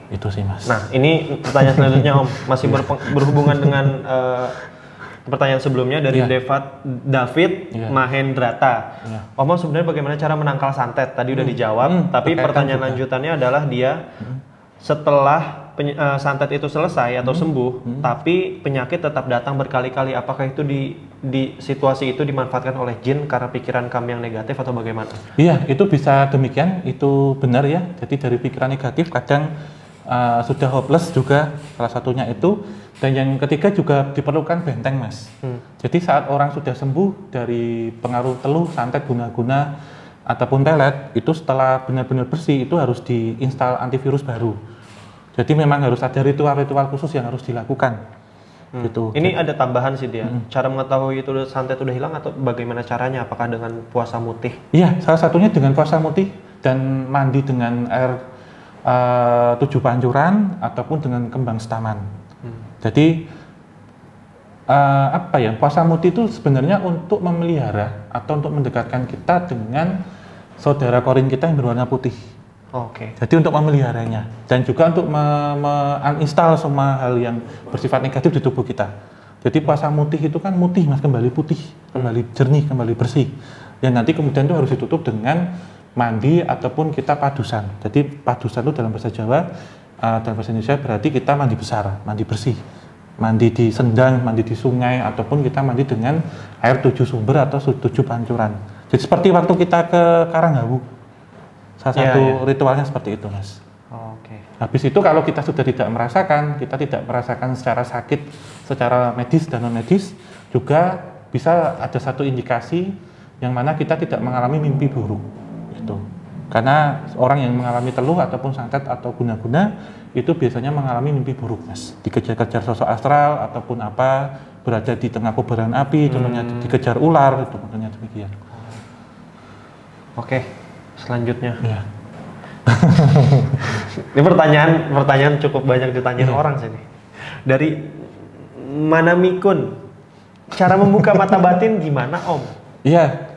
Itu sih Mas. Nah, ini pertanyaan selanjutnya Om, masih berhubungan dengan pertanyaan sebelumnya dari David Mahendrata. Om sebenarnya bagaimana cara menangkal santet? Tadi udah dijawab, tapi pertanyaan lanjutannya adalah dia setelah santet itu selesai atau sembuh, tapi penyakit tetap datang berkali-kali. Apakah itu di situasi itu dimanfaatkan oleh jin karena pikiran kami yang negatif atau bagaimana? Iya, itu bisa demikian, itu benar ya. Jadi dari pikiran negatif kadang sudah hopeless juga salah satunya itu. Dan yang ketiga juga diperlukan benteng Mas. Jadi saat orang sudah sembuh dari pengaruh teluh, santet, guna-guna ataupun pelet, itu setelah benar-benar bersih itu harus diinstal antivirus baru. Jadi memang harus ada ritual-ritual khusus yang harus dilakukan. Gitu. Ini ada tambahan sih dia. Cara mengetahui itu santet udah hilang atau bagaimana caranya? Apakah dengan puasa mutih? Iya, salah satunya dengan puasa mutih dan mandi dengan air 7 pancuran ataupun dengan kembang setaman. Jadi apa ya, puasa mutih itu sebenarnya untuk memelihara atau untuk mendekatkan kita dengan saudara korin kita yang berwarna putih. Oke. Jadi untuk memeliharanya dan juga untuk uninstall semua hal yang bersifat negatif di tubuh kita. Jadi puasa mutih itu kan mutih Mas, kembali putih, kembali jernih, kembali bersih. Yang nanti kemudian itu harus ditutup dengan mandi ataupun kita padusan. Jadi padusan itu dalam bahasa Jawa, dalam bahasa Indonesia berarti kita mandi besar, mandi bersih. Mandi di sendang, mandi di sungai, ataupun kita mandi dengan air 7 sumber atau 7 pancuran. Jadi seperti waktu kita ke Karanghawu. Salah satu ritualnya seperti itu Mas. Oke. Habis itu kalau kita sudah tidak merasakan, kita tidak merasakan secara sakit, secara medis dan non medis, juga bisa ada satu indikasi yang mana kita tidak mengalami mimpi buruk. Itu. Karena orang yang mengalami teluh ataupun santet atau guna-guna itu biasanya mengalami mimpi buruk Mas. Dikejar-kejar sosok astral ataupun apa, berada di tengah kobaran api, contohnya dikejar ular, itu contohnya demikian. Oke, selanjutnya. Ya. Ini pertanyaan cukup banyak ditanyain orang sini. Dari Manamikun, cara membuka mata batin gimana Om? Iya,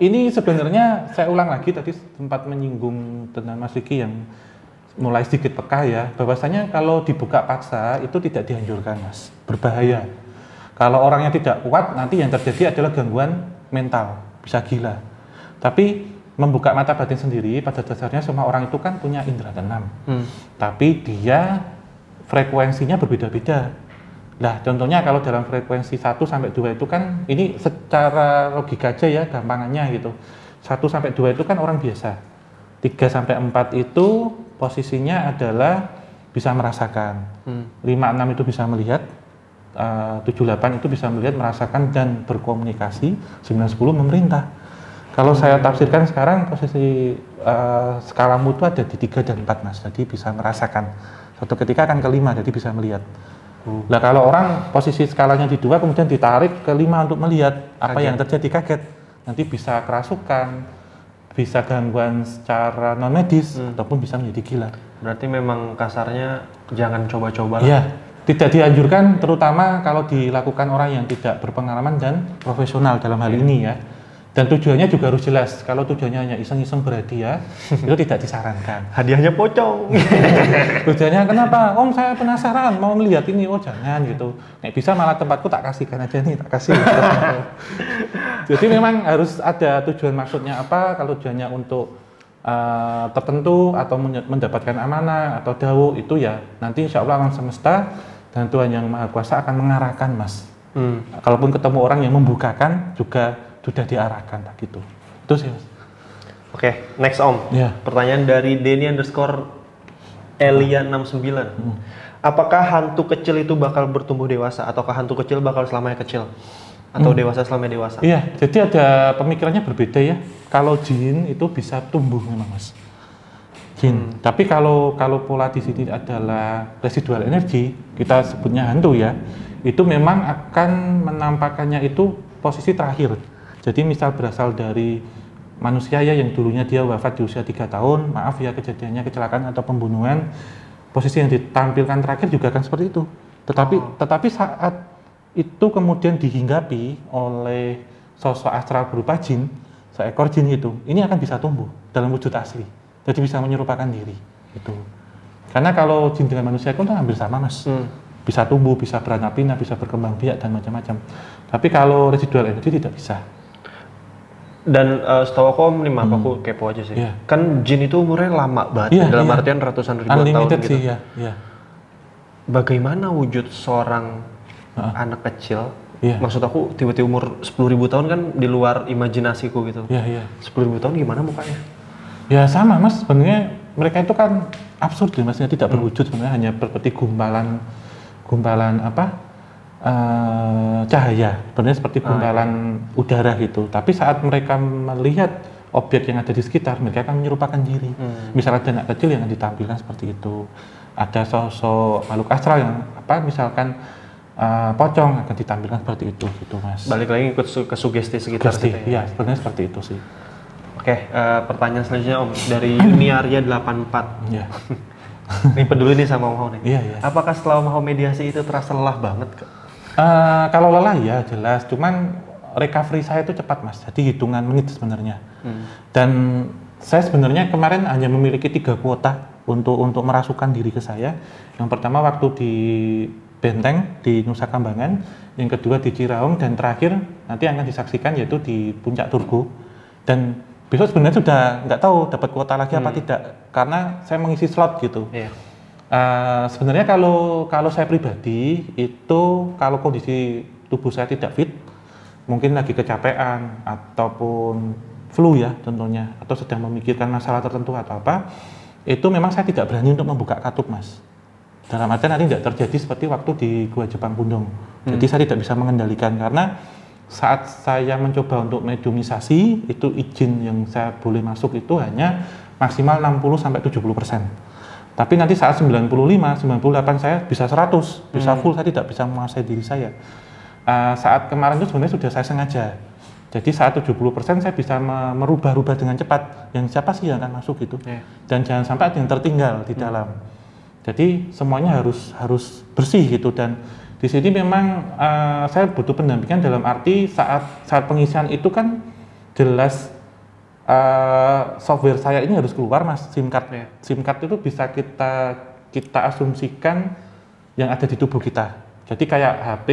ini sebenarnya saya ulang lagi tadi sempat menyinggung tentang Mas Vicky yang mulai sedikit peka ya, bahwasanya kalau dibuka paksa itu tidak dianjurkan Mas, berbahaya. Kalau orangnya tidak kuat, nanti yang terjadi adalah gangguan mental, bisa gila. Tapi membuka mata batin sendiri, pada dasarnya semua orang itu kan punya indera keenam. Tapi dia frekuensinya berbeda-beda. Nah, contohnya kalau dalam frekuensi 1 sampai 2 itu kan, ini secara logika aja ya, gampangannya gitu. 1 sampai 2 itu kan orang biasa. 3 sampai 4 itu posisinya adalah bisa merasakan. 5, 6 itu bisa melihat. 7, 8 itu bisa melihat, merasakan, dan berkomunikasi. 9, 10 memerintah. Kalau saya tafsirkan sekarang, posisi skalamu itu ada di 3 dan 4 Mas. Jadi bisa merasakan. Suatu ketika akan ke 5, jadi bisa melihat. Nah kalau orang posisi skalanya di 2 kemudian ditarik ke 5 untuk melihat apa yang terjadi, kaget, nanti bisa kerasukan, bisa gangguan secara non medis ataupun bisa menjadi gila. Berarti memang kasarnya jangan coba-coba. Iya, tidak dianjurkan, terutama kalau dilakukan orang yang tidak berpengalaman dan profesional dalam hal ini ya. Dan tujuannya juga harus jelas. Kalau tujuannya hanya iseng-iseng berhadiah, itu tidak disarankan. Hadiahnya pocong. Tujuannya kenapa? Om saya penasaran, mau melihat ini. Oh jangan gitu. Nek bisa malah tempatku tak kasihkan aja nih, tak kasih. Jadi memang harus ada tujuan, maksudnya apa. Kalau tujuannya untuk tertentu atau mendapatkan amanah atau dawuh, itu ya nanti insya Allah alam semesta dan Tuhan Yang Maha Kuasa akan mengarahkan Mas. Kalaupun ketemu orang yang membukakan juga sudah diarahkan gitu. Itu sih Mas. Oke, next Om. Ya. Pertanyaan dari Denny_Elia69. Apakah hantu kecil itu bakal bertumbuh dewasa ataukah hantu kecil bakal selamanya kecil? Atau dewasa selamanya dewasa? Iya, jadi ada pemikirannya berbeda ya. Kalau jin itu bisa tumbuh memang Mas. Jin. Tapi kalau pola di sini adalah residual energi, kita sebutnya hantu ya. Itu memang akan menampakkannya itu posisi terakhir. Jadi misal berasal dari manusia ya yang dulunya dia wafat di usia 3 tahun, maaf ya kejadiannya kecelakaan atau pembunuhan, posisi yang ditampilkan terakhir juga akan seperti itu. Tetapi saat itu kemudian dihinggapi oleh sosok astral berupa jin, seekor jin itu, ini akan bisa tumbuh dalam wujud asli. Jadi bisa menyerupakan diri. Itu. Karena kalau jin dengan manusia itu hampir sama mas. Bisa tumbuh, bisa beranak pinak, bisa berkembang biak dan macam-macam. Tapi kalau residual energy tidak bisa. Dan setahu aku nih, maaf aku kepo aja sih. Kan jin itu umurnya lama banget, dalam artian ratusan ribuan tahun gitu. Sih, ya. Bagaimana wujud seorang anak kecil? Maksud aku tiba-tiba umur 10.000 tahun kan di luar imajinasiku gitu. 10.000 tahun gimana mukanya? Ya sama mas, sebenarnya mereka itu kan absurd ya, maksudnya tidak berwujud, sebenarnya hanya seperti gumpalan cahaya, sebenarnya seperti gumpalan udara gitu. Tapi saat mereka melihat objek yang ada di sekitar, mereka akan menyerupakan diri. Misalnya ada anak kecil yang ditampilkan seperti itu, ada sosok makhluk astral yang misalkan pocong akan ditampilkan seperti itu gitu mas. Balik lagi ikut ke sugesti sekitar gitu ya. Iya, sebenarnya seperti itu sih. Oke, pertanyaan selanjutnya Om dari Yuniarya 84. Iya. Ini peduli nih sama Om Hao nih. Iya. Apakah setelah Om Hao mediasi itu terasa lelah banget? Kalau lelah ya jelas, cuman recovery saya itu cepat mas, jadi hitungan menit sebenarnya. Dan saya sebenarnya kemarin hanya memiliki 3 kuota untuk merasukan diri ke saya. Yang pertama waktu di Benteng di Nusa Kambangan, yang kedua di Ciraung, dan terakhir nanti akan disaksikan yaitu di Puncak Turgo. Dan besok sebenarnya sudah nggak tahu dapat kuota lagi apa tidak, karena saya mengisi slot gitu. Sebenarnya kalau saya pribadi itu kalau kondisi tubuh saya tidak fit, mungkin lagi kecapean ataupun flu ya contohnya, atau sedang memikirkan masalah tertentu atau apa, itu memang saya tidak berani untuk membuka katup mas. Dalam artian nanti tidak terjadi seperti waktu di Gua Jepang Pundong. Jadi saya tidak bisa mengendalikan, karena saat saya mencoba untuk mediumisasi, itu izin yang saya boleh masuk itu hanya maksimal 60-70%. Tapi nanti saat 95-98 saya bisa 100, bisa full, saya tidak bisa menguasai diri saya. Saat kemarin itu sebenarnya sudah saya sengaja. Jadi saat 70% saya bisa merubah-rubah dengan cepat. Yang siapa sih yang akan masuk gitu. Dan jangan sampai ada yang tertinggal di dalam. Jadi semuanya harus bersih gitu. Dan di sini memang saya butuh pendampingan dalam arti saat pengisian itu kan jelas software saya ini harus keluar mas, SIM card. SIM card itu bisa kita asumsikan yang ada di tubuh kita. Jadi kayak HP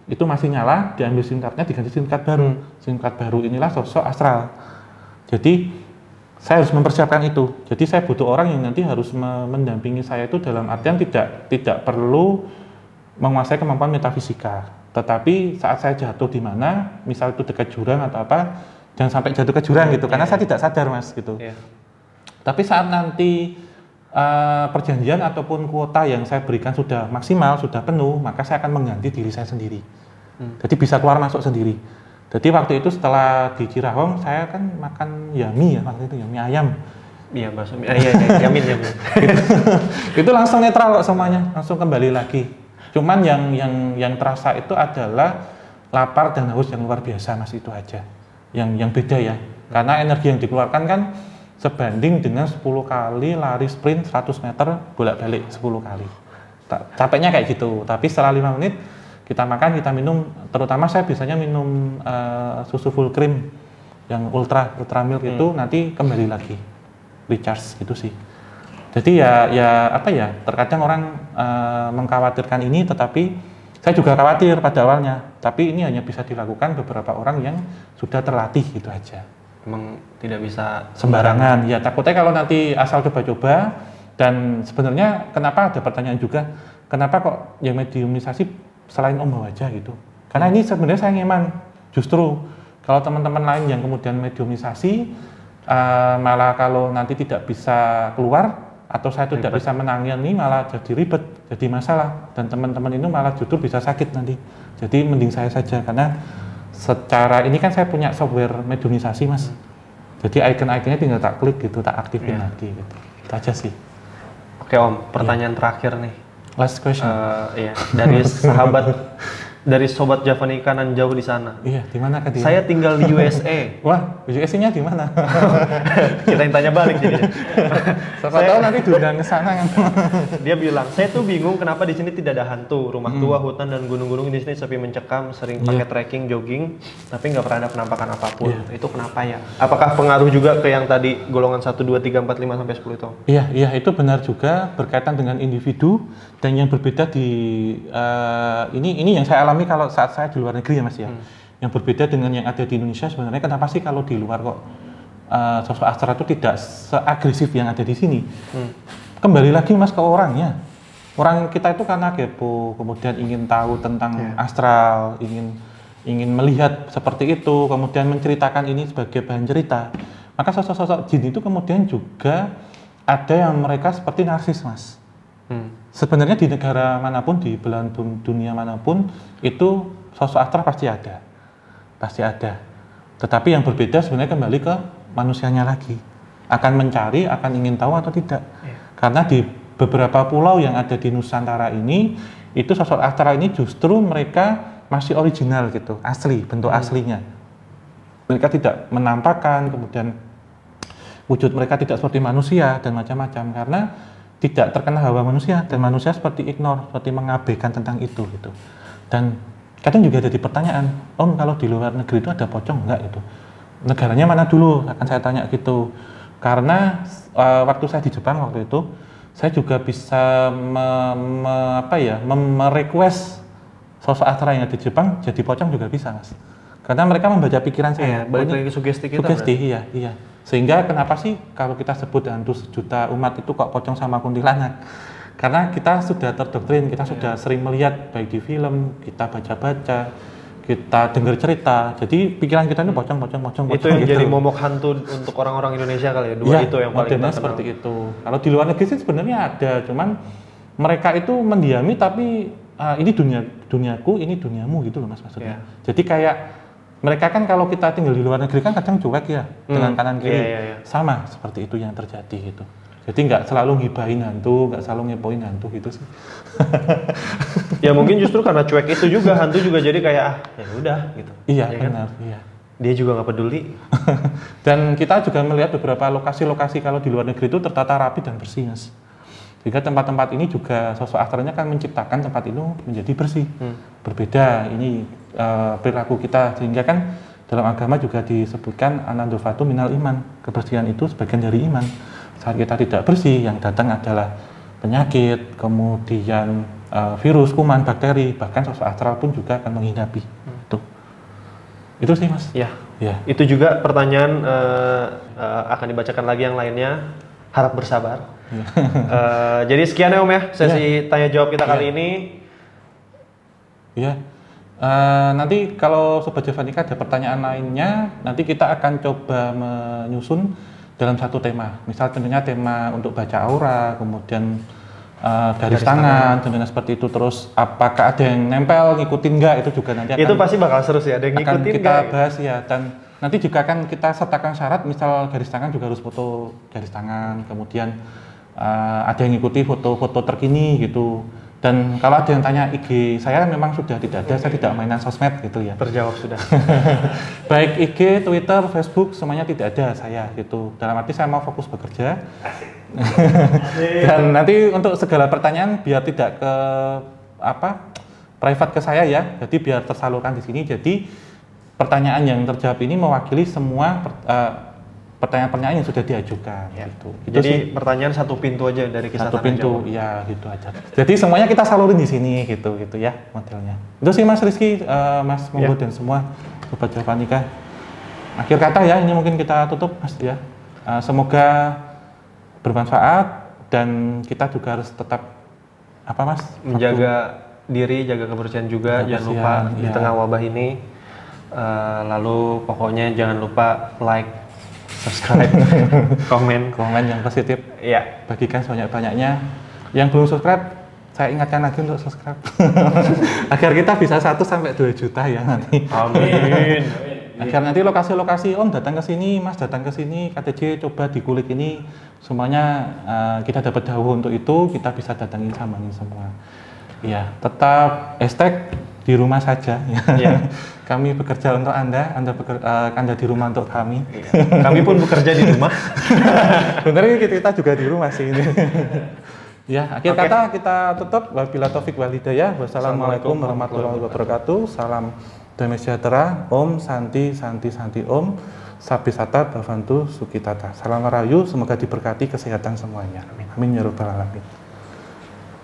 itu masih nyala, diambil SIM cardnya diganti SIM card baru. SIM card baru inilah sosok astral. Jadi saya harus mempersiapkan itu. Jadi saya butuh orang yang nanti harus mendampingi saya itu dalam artian tidak perlu menguasai kemampuan metafisika. Tetapi saat saya jatuh di mana, misal itu dekat jurang atau apa, jangan sampai jatuh ke jurang gitu, karena saya tidak sadar mas gitu. Tapi saat nanti perjanjian ataupun kuota yang saya berikan sudah maksimal, sudah penuh, maka saya akan mengganti diri saya sendiri. Jadi bisa keluar masuk sendiri. Jadi waktu itu setelah di Cirahong saya kan makan yami ya, waktu itu yami ayam. Iya bakso, yamin. Itu langsung netral kok semuanya, langsung kembali lagi. Cuman yang terasa itu adalah lapar dan haus yang luar biasa mas, itu aja. Yang beda ya, karena energi yang dikeluarkan kan sebanding dengan 10 kali lari sprint 100 meter bolak-balik 10 kali. Capeknya kayak gitu, tapi setelah 5 menit kita makan, kita minum, terutama saya biasanya minum susu full cream yang ultra milk itu nanti kembali lagi recharge gitu sih. Jadi ya apa ya, terkadang orang mengkhawatirkan ini, tetapi saya juga khawatir pada awalnya, tapi ini hanya bisa dilakukan beberapa orang yang sudah terlatih gitu aja. Emang tidak bisa sembarangan. Ya takutnya kalau nanti asal coba-coba, dan sebenarnya kenapa ada pertanyaan juga, kenapa kok yang mediumisasi selain Om Hao aja gitu? Karena ini sebenarnya saya nyaman. Justru kalau teman-teman lain yang kemudian mediumisasi, malah kalau nanti tidak bisa keluar, atau saya tidak bisa menangani, malah jadi ribet, jadi masalah, dan teman-teman ini malah justru bisa sakit nanti. Jadi mending saya saja, karena secara ini kan saya punya software mediumisasi mas. Jadi icon-iconnya tinggal tak klik gitu, tak aktifin lagi gitu. Itu aja sih. Oke Om, pertanyaan terakhir nih. Last question. Iya, dari sahabat dari sobat Javanika nan jauh di sana. Iya, di mana Kak dia? Saya tinggal di USA. Wah, USA-nya di mana? Kita yang tanya balik jadinya. Siapa tahu nanti diundang ke sana kan. Dia bilang, "Saya tuh bingung kenapa di sini tidak ada hantu. Rumah tua, hutan dan gunung-gunung di sini sepi mencekam, sering pakai trekking, jogging, tapi nggak pernah ada penampakan apapun." Itu kenapa ya? Apakah pengaruh juga ke yang tadi golongan 1 2 3 4 5 sampai 10 itu? Iya, itu benar juga berkaitan dengan individu dan yang berbeda di ini yang saya alami kalau saat saya di luar negeri ya Mas ya. Yang berbeda dengan yang ada di Indonesia sebenarnya kenapa sih kalau di luar kok sosok astral itu tidak seagresif yang ada di sini? Kembali lagi Mas ke orangnya. Orang kita itu karena kepo, kemudian ingin tahu tentang astral, ingin melihat seperti itu, kemudian menceritakan ini sebagai bahan cerita. Maka sosok-sosok jin itu kemudian juga ada yang mereka seperti narsis Mas. Sebenarnya di negara manapun, di belahan dunia manapun, itu sosok astral pasti ada. Tetapi yang berbeda sebenarnya kembali ke manusianya lagi. Akan mencari, akan ingin tahu atau tidak. Karena di beberapa pulau yang ada di Nusantara ini, itu sosok astral ini justru mereka masih original gitu, asli, bentuk aslinya. Mereka tidak menampakkan, kemudian wujud mereka tidak seperti manusia dan macam-macam karena tidak terkena hawa manusia dan manusia seperti ignore, seperti mengabaikan tentang itu gitu. Dan kadang juga jadi pertanyaan, Om kalau di luar negeri itu ada pocong enggak gitu? Negaranya mana dulu? Akan saya tanya gitu. Karena waktu saya di Jepang waktu itu, saya juga bisa merequest sosok astral yang ada di Jepang jadi pocong juga bisa Mas. Karena mereka membaca pikiran saya. Balik lagi ke sugesti kita. Sugesti, iya. Sehingga kenapa sih kalau kita sebut hantu sejuta umat itu kok pocong sama kuntilanak? Karena kita sudah terdoktrin, kita sudah sering melihat baik di film, kita baca-baca, kita dengar cerita. Jadi pikiran kita ini pocong. Itu yang gitu. Jadi momok hantu untuk orang-orang Indonesia kali ya. Dua itu yang paling terkenal. Seperti itu. Kalau di luar negeri sih sebenarnya ada, cuman mereka itu mendiami tapi ini duniaku, ini duniamu gitu loh Mas maksudnya. Jadi kayak mereka kan kalau kita tinggal di luar negeri kan kadang cuek ya dengan kanan kiri. Sama seperti itu yang terjadi gitu. Jadi nggak selalu ngibahin hantu, nggak selalu ngepoin hantu gitu sih. Ya mungkin justru karena cuek itu juga hantu juga jadi kayak ya udah gitu. Iya ya benar. Kan? Iya. Dia juga nggak peduli. Dan kita juga melihat beberapa lokasi-lokasi kalau di luar negeri itu tertata rapi dan bersih Mas. Jika tempat-tempat ini juga sosok astralnya kan menciptakan tempat itu menjadi bersih. Berbeda ini perilaku kita sehingga kan dalam agama juga disebutkan anandofatu minal iman. Kebersihan itu sebagian dari iman. Saat kita tidak bersih yang datang adalah penyakit, kemudian virus, kuman, bakteri, bahkan sosok astral pun juga akan menghinapi. Itu sih Mas. Ya. Itu juga pertanyaan akan dibacakan lagi yang lainnya. Harap bersabar. Jadi sekian ya Om ya sesi tanya jawab kita kali ini. Nanti kalau Sobat Javanika ada pertanyaan lainnya, nanti kita akan coba menyusun dalam satu tema. Misal tentunya tema untuk baca aura, kemudian garis tangan, tentunya seperti itu. Terus apakah ada yang nempel, ngikutin nggak, itu juga nanti itu pasti bakal seru sih, ada yang ngikutin akan kita bahas ya. Dan nanti juga akan kita sertakan syarat, misal garis tangan juga harus foto garis tangan, kemudian ada yang ngikuti foto-foto terkini gitu. Dan kalau ada yang tanya IG saya memang sudah tidak ada, saya tidak mainan sosmed gitu ya. Terjawab sudah. Baik IG, Twitter, Facebook semuanya tidak ada saya gitu. Dalam arti saya mau fokus bekerja. Dan nanti untuk segala pertanyaan biar tidak ke private ke saya ya. Jadi biar tersalurkan di sini. Jadi pertanyaan yang terjawab ini mewakili semua pertanyaan-pertanyaan yang sudah diajukan gitu. Jadi pertanyaan satu pintu aja dari kisah satu pintu, ya gitu aja. Jadi semuanya kita salurin di sini gitu ya modelnya. Itu sih Mas Rizky, Mas Monggo dan semua Sobat Javanika. Akhir kata ya, ini mungkin kita tutup Mas ya. Semoga bermanfaat dan kita juga harus tetap Mas? Menjaga diri, jaga kebersihan juga, jangan lupa di tengah wabah ini. Lalu pokoknya jangan lupa like, subscribe, komen yang positif. Iya. Bagikan sebanyak-banyaknya. Yang belum subscribe, saya ingatkan lagi untuk subscribe. Agar kita bisa 1 sampai 2 juta ya nanti. Amin. Agar nanti lokasi-lokasi Om datang ke sini, Mas datang ke sini, KTJ coba dikulik ini, semuanya kita dapat dawuh untuk itu, kita bisa datangin samain semua. Iya, tetap hashtag di rumah saja. Ya. Kami bekerja untuk Anda di rumah untuk kami. Kami pun bekerja di rumah. Sebenarnya kita juga di rumah sih ini. Ya, akhir kata kita tutup. Wabillahi taufik wal hidayah. Wassalamualaikum warahmatullahi wabarakatuh. Salam damai sejahtera. Om Santi Santi Santi Om. Sabisata Bhavantu Sukitata. Salam rahayu, semoga diberkati kesehatan semuanya. Amin. Amin ya rabbal alamin.